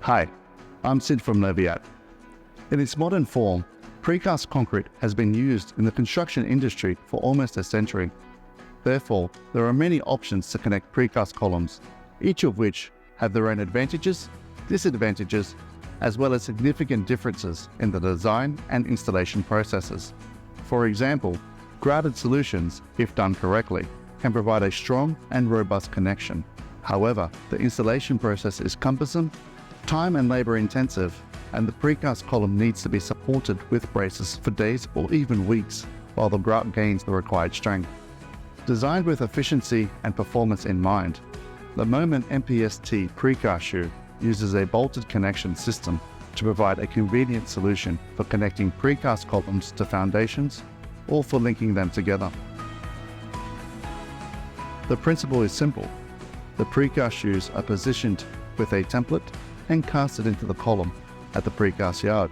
Hi, I'm Sid from Leviat. In its modern form, precast concrete has been used in the construction industry for almost a century. Therefore, there are many options to connect precast columns, each of which have their own advantages, disadvantages, as well as significant differences in the design and installation processes. For example, grouted solutions, if done correctly, can provide a strong and robust connection. However, the installation process is cumbersome, time and labor intensive, and the precast column needs to be supported with braces for days or even weeks while the grout gains the required strength. Designed with efficiency and performance in mind, the Moment MPS-T Precast Shoe uses a bolted connection system to provide a convenient solution for connecting precast columns to foundations or for linking them together. The principle is simple. The precast shoes are positioned with a template and casted into the column at the precast yard.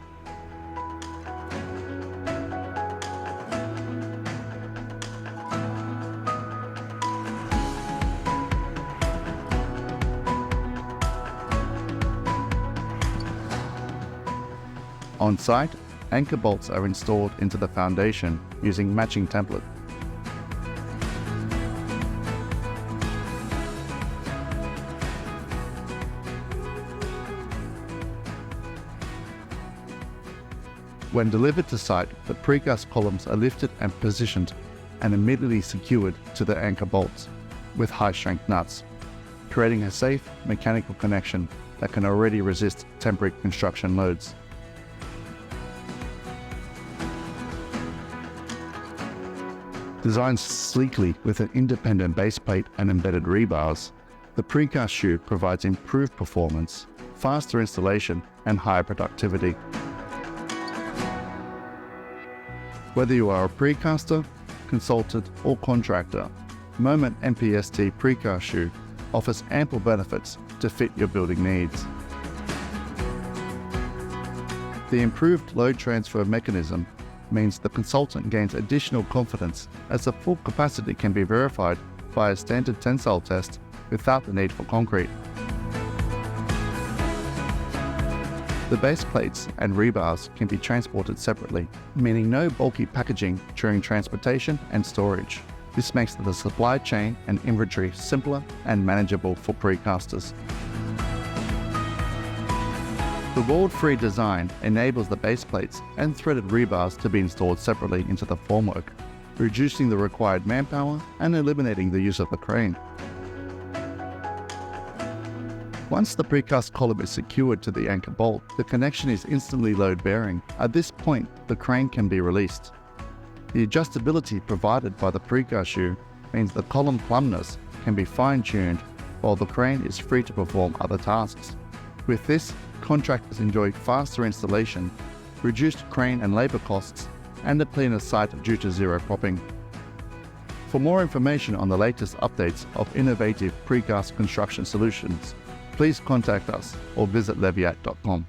On site, anchor bolts are installed into the foundation using matching template. When delivered to site, the precast columns are lifted and positioned and immediately secured to the anchor bolts with high-strength nuts, creating a safe mechanical connection that can already resist temporary construction loads. Designed sleekly with an independent base plate and embedded rebars, the precast shoe provides improved performance, faster installation, and higher productivity. Whether you are a precaster, consultant, or contractor, Moment MPS-T Precast Shoe offers ample benefits to fit your building needs. The improved load transfer mechanism means the consultant gains additional confidence as the full capacity can be verified by a standard tensile test without the need for concrete. The base plates and rebars can be transported separately, meaning no bulky packaging during transportation and storage. This makes the supply chain and inventory simpler and manageable for precasters. The weld-free design enables the base plates and threaded rebars to be installed separately into the formwork, reducing the required manpower and eliminating the use of the crane. Once the precast column is secured to the anchor bolt, the connection is instantly load-bearing. At this point, the crane can be released. The adjustability provided by the precast shoe means the column plumbness can be fine-tuned while the crane is free to perform other tasks. With this, contractors enjoy faster installation, reduced crane and labor costs, and a cleaner site due to zero propping. For more information on the latest updates of innovative precast construction solutions, please contact us or visit leviat.com.